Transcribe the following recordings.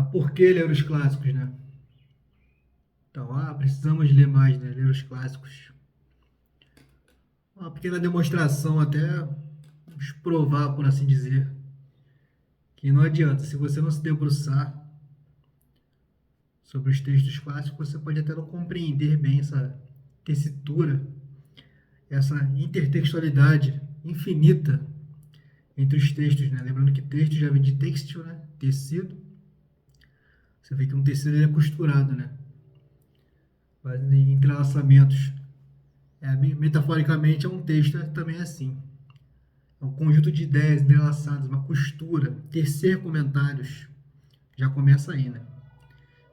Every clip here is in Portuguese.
Por que ler os clássicos, né? Então, precisamos ler mais, né? Ler os clássicos. Uma pequena demonstração até nos provar, por assim dizer, que não adianta, se você não se debruçar sobre os textos clássicos, você pode até não compreender bem essa tessitura, essa intertextualidade infinita entre os textos, né? Lembrando que texto já vem de textil, né? Tecido. Você vê que um tecido ele é costurado, né? Fazendo entrelaçamentos. Metaforicamente, é um texto também assim. É um conjunto de ideias entrelaçadas, uma costura, tecer comentários. Já começa aí, né?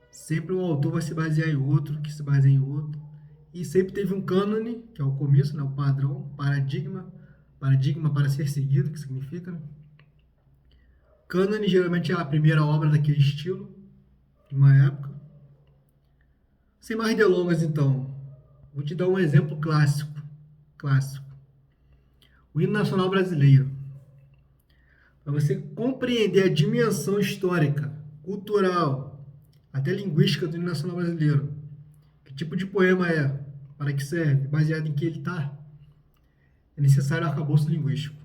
Sempre um autor vai se basear em outro, que se baseia em outro. E sempre teve um cânone, que é o começo, né? O padrão, paradigma para ser seguido, que significa, né? Cânone geralmente é a primeira obra daquele estilo, de uma época. Sem mais delongas, então, vou te dar um exemplo clássico. O hino nacional brasileiro. Para você compreender a dimensão histórica, cultural, até linguística do hino nacional brasileiro. Que tipo de poema é? Para que serve? Baseado em que ele está? É necessário arcabouço linguístico,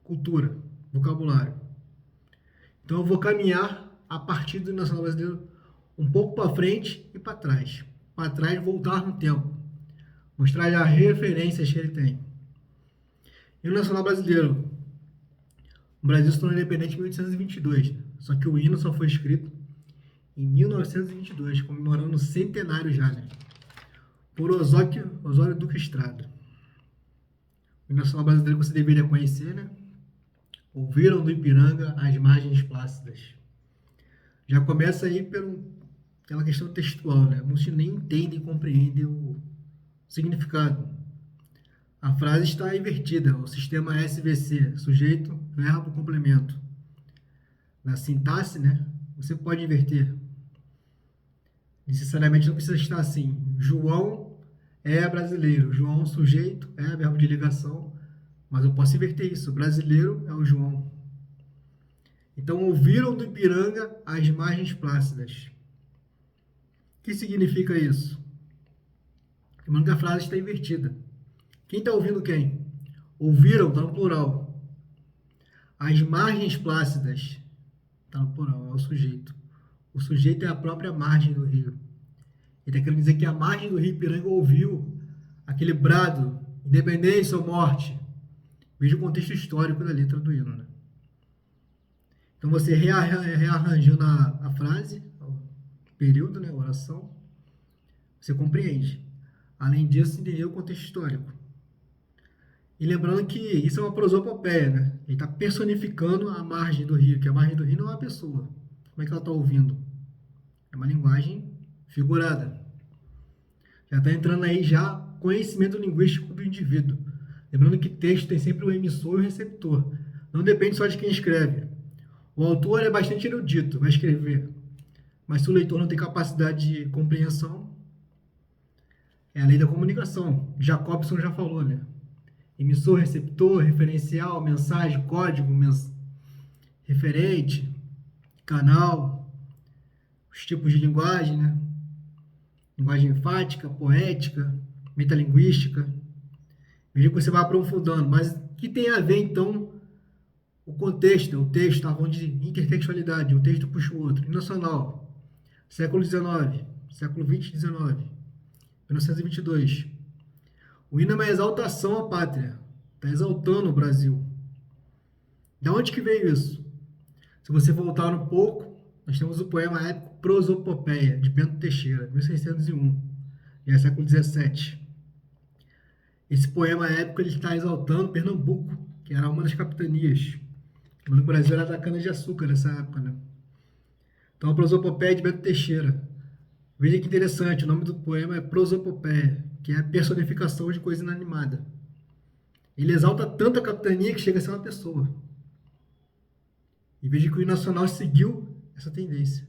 cultura, vocabulário. Então eu vou caminhar a partir do hino nacional brasileiro um pouco para frente e para trás. Para trás, voltar no tempo. Mostrar as referências que ele tem. Hino nacional brasileiro. O Brasil se tornou independente em 1822, só que o hino só foi escrito em 1922, comemorando o centenário já, né? Por Osório Duque Estrada. O hino nacional brasileiro que você deveria conhecer, né? Ouviram do Ipiranga as margens plácidas. Já começa aí pela questão textual, né? Muitos nem entendem e compreendem o significado. A frase está invertida, o sistema SVC, sujeito, verbo, complemento. Na sintaxe, né, você pode inverter. Necessariamente não precisa estar assim. João é brasileiro. João, sujeito, é verbo de ligação. Mas eu posso inverter isso. Brasileiro é o João. Então, ouviram do Ipiranga as margens plácidas. O que significa isso? Lembrando que a frase está invertida. Quem está ouvindo quem? Ouviram, está no plural. As margens plácidas, está no plural, é o sujeito. O sujeito é a própria margem do rio. Ele está querendo dizer que a margem do rio Ipiranga ouviu aquele brado, independência ou morte. Veja o contexto histórico da letra do hino, né? Então você rearranjando a frase, o período, né, a oração, você compreende. Além disso, entender o contexto histórico. E lembrando que isso é uma prosopopeia, né? Ele está personificando a margem do rio, que a margem do rio não é uma pessoa. Como é que ela está ouvindo? É uma linguagem figurada. Já está entrando aí já conhecimento linguístico do indivíduo. Lembrando que texto tem sempre o emissor e o receptor. Não depende só de quem escreve. O autor é bastante erudito, vai escrever. Mas se o leitor não tem capacidade de compreensão, é a lei da comunicação. Jacobson já falou, né? Emissor, receptor, referencial, mensagem, código, referente, canal, os tipos de linguagem, né? Linguagem enfática, poética, metalinguística. Veja que você vai aprofundando. Mas o que tem a ver, então, o contexto? O texto está falando de intertextualidade. Um texto puxa o outro. Nacional, século XIX, século XX, XIX, 1922. O hino é uma exaltação à pátria. Está exaltando o Brasil. De onde que veio isso? Se você voltar um pouco, nós temos o poema épico Prosopopeia, de Bento Teixeira, 1601, já é século XVII. Esse poema épico ele está exaltando Pernambuco, que era uma das capitanias. O Brasil era da cana-de-açúcar nessa época, né? Então, a Prosopopeia de Bento Teixeira. Veja que interessante, o nome do poema é Prosopopeia, que é a personificação de coisa inanimada. Ele exalta tanto a capitania que chega a ser uma pessoa. E veja que o hino nacional seguiu essa tendência.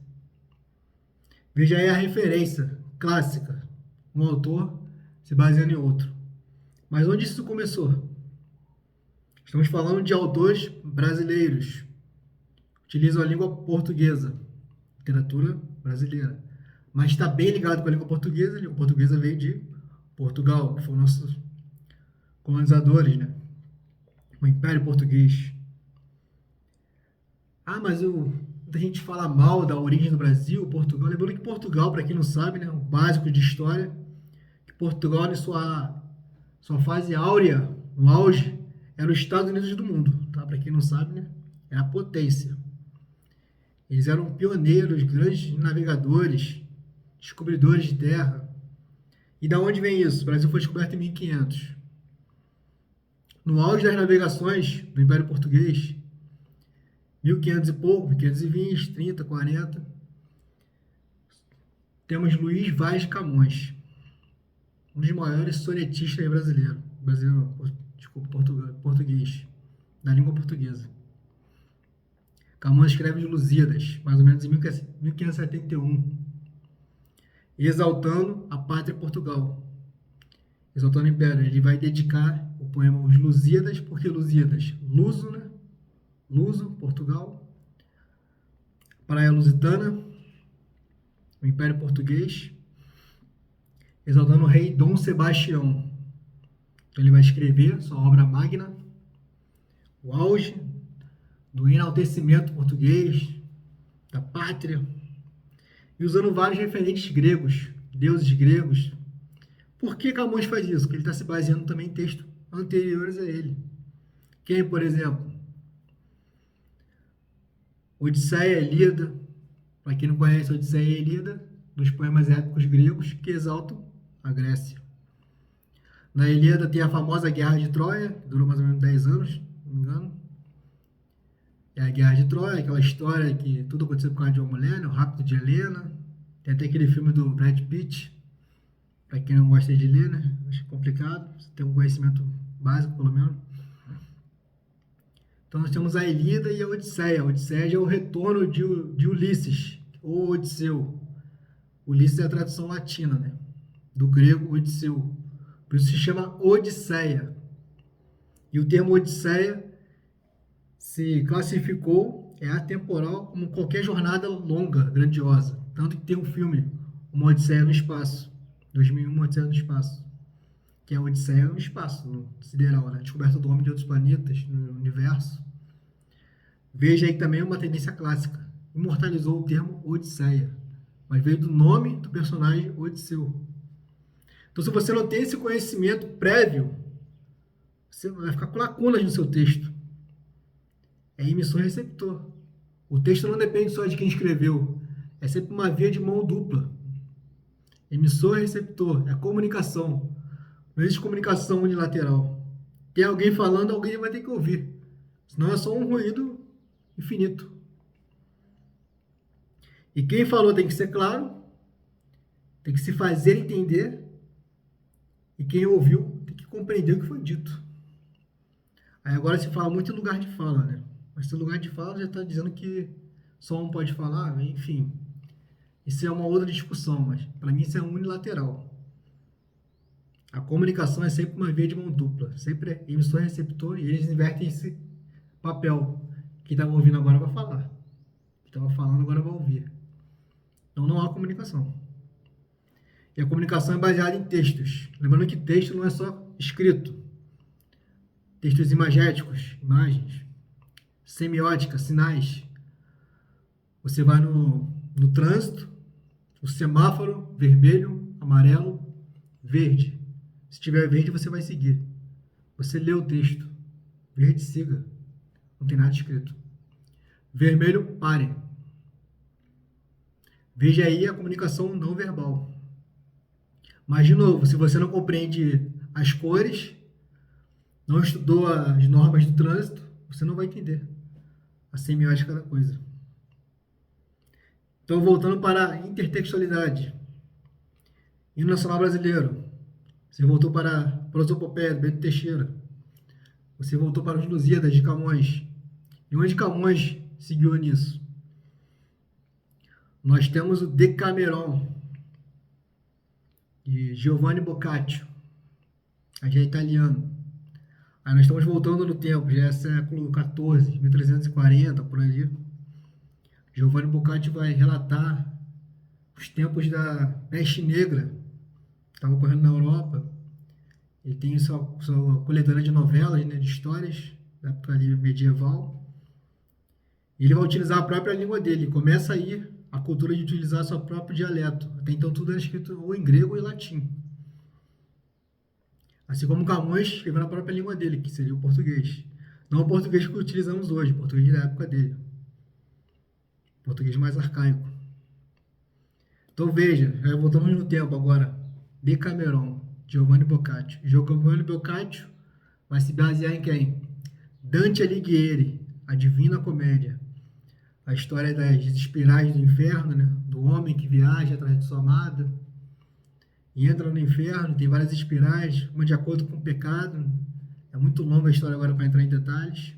Veja aí a referência clássica. Um autor se baseando em outro. Mas onde isso começou? Estamos falando de autores brasileiros. Utilizam a língua portuguesa. literatura brasileira. Mas está bem ligado com a língua portuguesa. A língua portuguesa veio de Portugal, que foram nossos colonizadores, né? O Império Português. Ah, mas muita gente fala mal da origem do Brasil, Portugal. Lembrando que Portugal, para quem não sabe, né, o básico de história, que Portugal, em sua fase áurea, no auge, era os Estados Unidos do mundo, tá? Para quem não sabe, né, era a potência. Eles eram pioneiros, grandes navegadores, descobridores de terra. E da onde vem isso? O Brasil foi descoberto em 1500. No auge das navegações do Império Português, 1500 e pouco, 1520, 30, 40, temos Luís Vaz de Camões, um dos maiores sonetistas brasileiros, português, da língua portuguesa. Camões escreve os Lusíadas, mais ou menos em 1571, exaltando a pátria Portugal, exaltando o Império. Ele vai dedicar o poema Os Lusíadas, porque Lusíadas, luso, né? Luso, Portugal, Praia Lusitana, o Império Português, exaltando o rei Dom Sebastião. Então ele vai escrever sua obra magna, o auge do enaltecimento português, da pátria, e usando vários referentes gregos, deuses gregos. Por que Camões faz isso? Porque ele está se baseando também em textos anteriores a ele. Quem, por exemplo? Odisseia e Ilíada. Para quem não conhece, Odisseia e Ilíada, dos poemas épicos gregos que exaltam a Grécia. Na Ilíada tem a famosa Guerra de Troia, que durou mais ou menos 10 anos, não me engano. É a Guerra de Troia, aquela história que tudo aconteceu por causa de uma mulher, né? O Rapto de Helena. Tem até aquele filme do Brad Pitt, para quem não gosta de ler, né? Acho complicado, você tem um conhecimento básico, pelo menos. Então nós temos a Ilíada e a Odisseia. A Odisseia já é o retorno de Ulisses, ou Odisseu. Ulisses é a tradução latina, né? Do grego Odisseu. Por isso se chama Odisseia. E o termo Odisseia se classificou, é atemporal, como qualquer jornada longa, grandiosa. Tanto que tem um filme, Uma Odisseia no Espaço, 2001, Uma Odisseia no Espaço, que é a Odisseia no espaço, no sideral, né? Descoberta do homem de outros planetas, no universo. Veja aí também uma tendência clássica. Imortalizou o termo Odisseia, mas veio do nome do personagem Odisseu. Então, se você não tem esse conhecimento prévio, você vai ficar com lacunas no seu texto. É emissor e receptor. O texto não depende só de quem escreveu. É sempre uma via de mão dupla. Emissor e receptor. É comunicação. Não existe comunicação unilateral. Tem alguém falando, alguém vai ter que ouvir. Senão é só um ruído infinito. E quem falou tem que ser claro, tem que se fazer entender, e quem ouviu tem que compreender o que foi dito. Aí agora se fala muito em lugar de fala, né? Mas esse lugar de fala já está dizendo que só um pode falar, enfim. Isso é uma outra discussão, mas para mim isso é unilateral. A comunicação é sempre uma via de mão dupla, sempre é emissor e receptor, e eles invertem esse papel. Quem estava ouvindo agora vai falar. Quem estava falando agora vai ouvir. Então não há comunicação. E a comunicação é baseada em textos. Lembrando que texto não é só escrito. Textos imagéticos, imagens, semiótica, sinais. Você vai no trânsito, o semáforo, vermelho, amarelo, verde. Se tiver verde, você vai seguir. Você lê o texto. Verde, siga. Não tem nada escrito. Vermelho, pare. Veja aí a comunicação não verbal. Mas, de novo, se você não compreende as cores, não estudou as normas do trânsito, você não vai entender a semiótica da coisa. Então, voltando para a intertextualidade. Hino Nacional Brasileiro. Você voltou para a Prosopopeia, do Bento Teixeira. Você voltou para os Lusíadas, de Camões. E onde Camões seguiu nisso? Nós temos o Decameron, de Giovanni Boccaccio. Aí já é italiano. Aí nós estamos voltando no tempo, já é século XIV, 1340, por ali. Giovanni Boccaccio vai relatar os tempos da peste negra que estava ocorrendo na Europa. Ele tem sua coletânea de novelas, né, de histórias da época ali medieval. E ele vai utilizar a própria língua dele. Começa aí a cultura de utilizar seu próprio dialeto. Até então tudo era escrito ou em grego ou em latim. Assim como Camões escreveu na própria língua dele, que seria o português. Não o português que utilizamos hoje, o português da época dele. Português mais arcaico. Então veja, já voltamos no tempo agora. Decameron, Giovanni Boccaccio. Giovanni Boccaccio vai se basear em quem? Dante Alighieri, a Divina Comédia. A história das espirais do inferno, né? Do homem que viaja atrás de sua amada e entra no inferno, tem várias espirais, uma de acordo com o pecado. É muito longa a história agora para entrar em detalhes.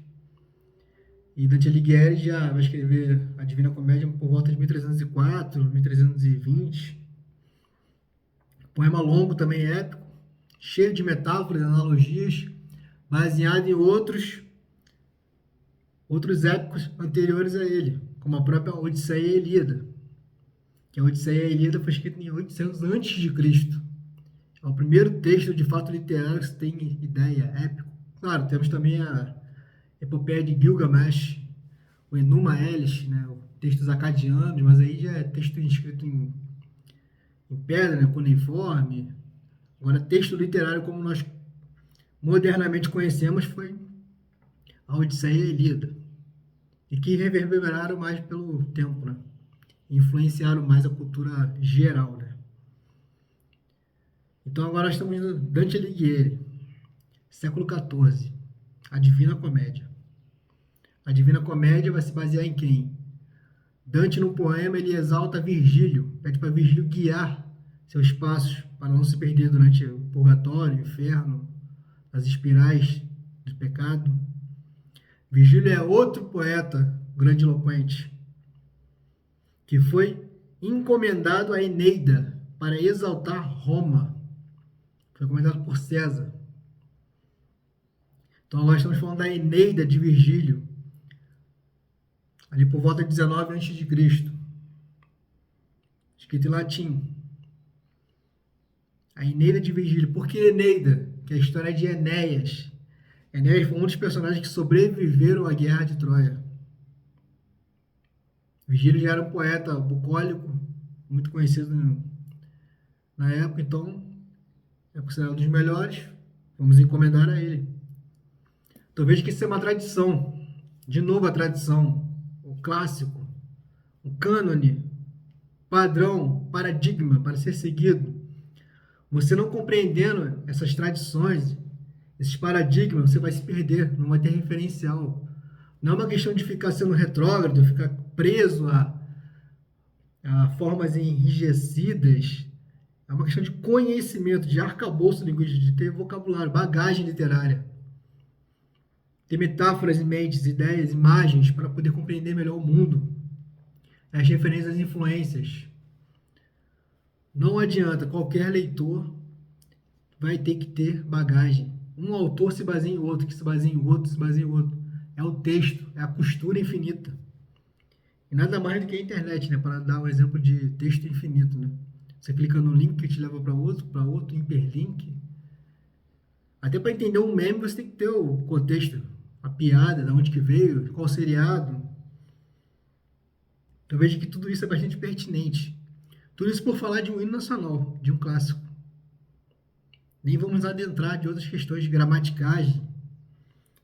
E Dante Alighieri já vai escrever a Divina Comédia por volta de 1304, 1320. Poema longo, também épico, cheio de metáforas e analogias, baseado em outros épicos anteriores a ele, como a própria Odisseia e Ilíada. Que a Odisseia e Ilíada foi escrita em 800 a.C. É o primeiro texto de fato literário que se tem ideia, épico. Claro, temos também a Epopeia de Gilgamesh, o Enuma Elish, né, textos acadianos, mas aí já é texto escrito em pedra, né, cuneiforme. Agora, texto literário como nós modernamente conhecemos foi a Odisseia e a Ilíada, e que reverberaram mais pelo tempo, né? Influenciaram mais a cultura geral, né? Então agora estamos no Dante Alighieri, século XIV, a Divina Comédia. A Divina Comédia vai se basear em quem? Dante, no poema, ele exalta Virgílio, pede para Virgílio guiar seus passos para não se perder durante o purgatório, o inferno, as espirais do pecado. Virgílio é outro poeta grandiloquente que foi encomendado a Eneida para exaltar Roma. Foi encomendado por César. Então agora estamos falando da Eneida de Virgílio, ali por volta de 19 a.C., escrito em latim. A Eneida de Virgílio. Por que Eneida? Que é a história de Enéas. Enéas foi um dos personagens que sobreviveram à Guerra de Troia. Virgílio já era um poeta bucólico, muito conhecido na época, então é considerado um dos melhores. Vamos encomendar a ele. Então veja que isso é uma tradição. De novo a tradição, o clássico, o cânone, padrão, paradigma para ser seguido. Você não compreendendo essas tradições, esses paradigmas, você vai se perder, não vai ter referencial. Não é uma questão de ficar sendo retrógrado, ficar preso a formas enrijecidas. É uma questão de conhecimento, de arcabouço linguístico, de ter vocabulário, bagagem literária. Ter metáforas em mentes, ideias, imagens, para poder compreender melhor o mundo. As referências, as influências. Não adianta, qualquer leitor vai ter que ter bagagem. Um autor se baseia em outro, que se baseia em outro, se baseia em outro. É o texto, é a costura infinita. E nada mais do que a internet, né? Para dar um exemplo de texto infinito, né? Você clica no link que te leva para outro, hiperlink. Até para entender um meme, você tem que ter o contexto, a piada, de onde que veio, qual seriado. Eu vejo que tudo isso é bastante pertinente. Tudo isso por falar de um hino nacional, de um clássico. Nem vamos adentrar de outras questões de gramaticagem,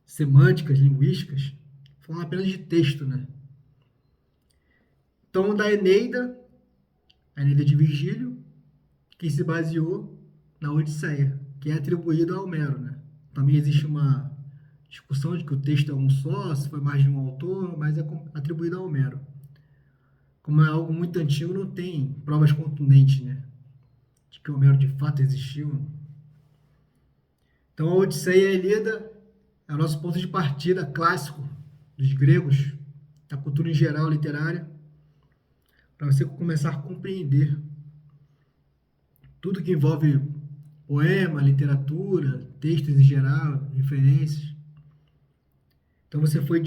semânticas, linguísticas. Falando apenas de texto, né? Então, da Eneida, a Eneida de Virgílio, que se baseou na Odisseia, que é atribuído a Homero, né? Também existe uma discussão de que o texto é um só, se foi mais de um autor, mas é atribuído a Homero. Como é algo muito antigo, não tem provas contundentes, né? De que Homero de fato existiu. Então, a Odisseia e a Ilíada é o nosso ponto de partida clássico dos gregos, da cultura em geral literária, para você começar a compreender tudo que envolve poema, literatura, textos em geral, referências. Então, você foi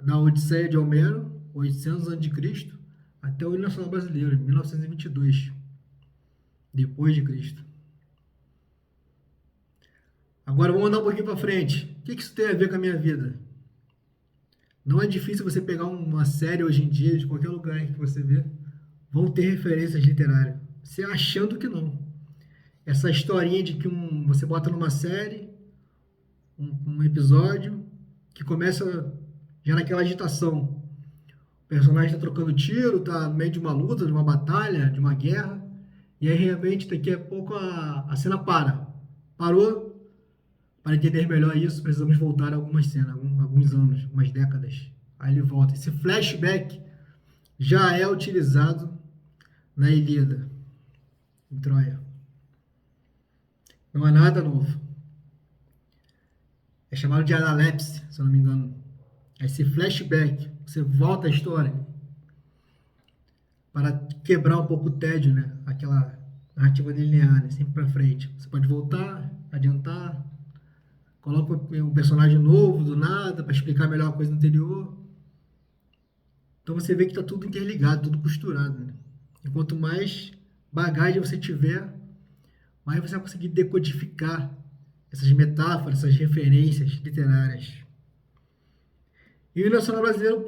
da Odisseia de Homero 800 a.C., até o hino nacional brasileiro, em 1922, depois de Cristo. Agora vamos andar um pouquinho para frente. O que isso tem a ver com a minha vida? Não é difícil você pegar uma série hoje em dia, de qualquer lugar que você vê, vão ter referências literárias. Você achando que não. Essa historinha de que você bota numa série, um episódio, que começa já naquela agitação. O personagem está trocando tiro, está no meio de uma luta, de uma batalha, de uma guerra, e aí realmente daqui a pouco a cena para. Parou? Para entender melhor isso, precisamos voltar a algumas cenas, alguns anos, algumas décadas. Aí ele volta. Esse flashback já é utilizado na Ilíada, em Troia. Não é nada novo. É chamado de analepse, se eu não me engano. Esse flashback, você volta à história para quebrar um pouco o tédio, né? Aquela narrativa linear, né? Sempre para frente. Você pode voltar, adiantar, coloca um personagem novo do nada para explicar melhor a coisa anterior. Então você vê que está tudo interligado, tudo costurado, né? E quanto mais bagagem você tiver, mais você vai conseguir decodificar essas metáforas, essas referências literárias. E o nacional brasileiro,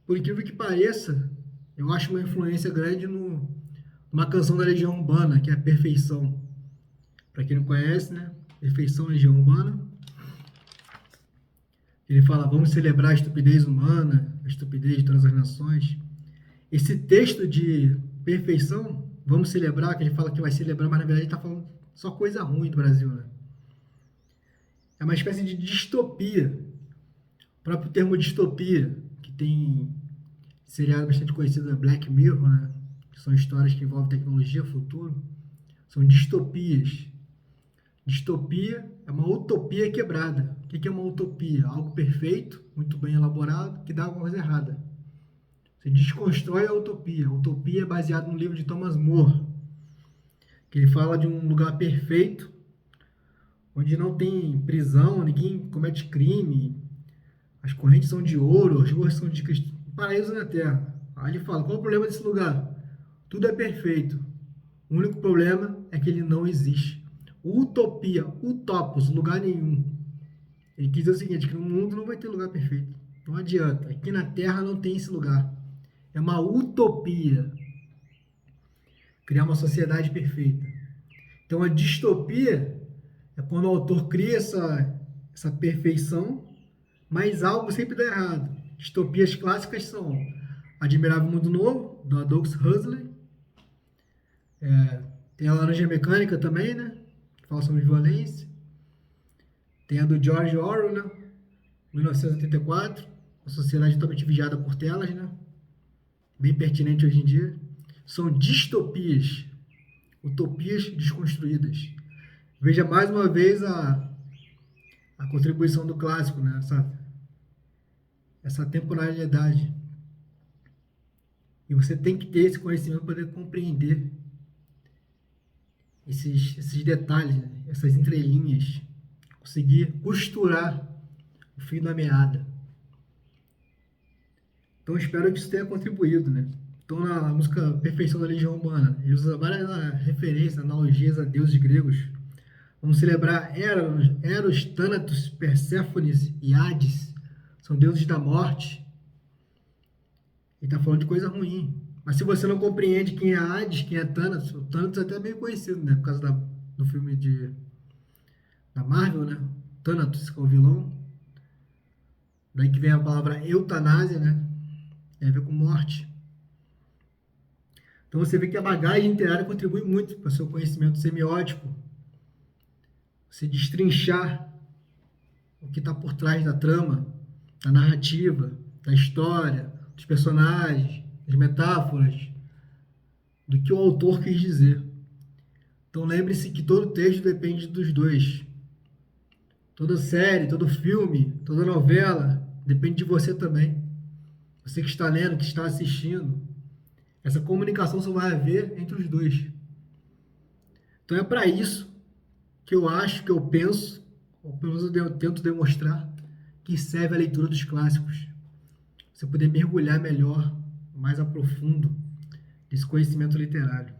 por incrível que pareça, eu acho uma influência grande numa canção da Legião Urbana, que é a Perfeição. Para quem não conhece, né? Perfeição, Legião Urbana. Ele fala, vamos celebrar a estupidez humana, a estupidez de todas as nações. Esse texto de perfeição, vamos celebrar, que ele fala que vai celebrar, mas na verdade ele está falando só coisa ruim do Brasil, né? É uma espécie de distopia. O próprio termo distopia, que tem seriado bastante conhecido, Black Mirror, né? Que são histórias que envolvem tecnologia, futuro. São distopias. Distopia é uma utopia quebrada. O que é uma utopia? Algo perfeito, muito bem elaborado, que dá alguma coisa errada. Você desconstrói a utopia. A utopia é baseada no livro de Thomas More, que ele fala de um lugar perfeito, onde não tem prisão, ninguém comete crime, as correntes são de ouro, as ruas são de cristal, paraíso na terra. Aí ele fala, qual é o problema desse lugar? Tudo é perfeito. O único problema é que ele não existe. Utopia, utopos, lugar nenhum. Ele quis dizer o seguinte, que no mundo não vai ter lugar perfeito. Não adianta. Aqui na Terra não tem esse lugar. É uma utopia. Criar uma sociedade perfeita. Então a distopia é quando o autor cria essa perfeição, mas algo sempre dá errado. Distopias clássicas são Admirável Mundo Novo, do Aldous Huxley. Tem a Laranja Mecânica também, né? Que fala sobre violência. Tem a do George Orwell, né? 1984. Uma sociedade totalmente vigiada por telas, né? Bem pertinente hoje em dia. São distopias. Utopias desconstruídas. Veja mais uma vez a contribuição do clássico, né? Essa temporalidade. E você tem que ter esse conhecimento para poder compreender esses detalhes, né? Essas entrelinhas. Conseguir costurar o fio da meada. Então, espero que isso tenha contribuído, né? Então, na música Perfeição da Legião Urbana, ele usa várias referências, analogias a deuses gregos. Vamos celebrar Eros, Thanatos, Perséfones e Hades. São deuses da morte. Ele está falando de coisa ruim. Mas se você não compreende quem é Hades, quem é Thanatos, o Thanatos é até bem conhecido, né? Por causa do filme da Marvel, né? Thanatos, que é o vilão. Daí que vem a palavra eutanásia, né? Tem a ver com morte. Então você vê que a bagagem literária contribui muito para o seu conhecimento semiótico. Você destrinchar o que está por trás da trama, da narrativa, da história, dos personagens, das metáforas, do que o autor quis dizer. Então lembre-se que todo texto depende dos dois. Toda série, todo filme, toda novela depende de você também. Você que está lendo, que está assistindo. Essa comunicação só vai haver entre os dois. Então é para isso que eu acho, que eu penso, ou pelo menos eu tento demonstrar, que serve a leitura dos clássicos. você poder mergulhar melhor, mais a profundo, nesse conhecimento literário.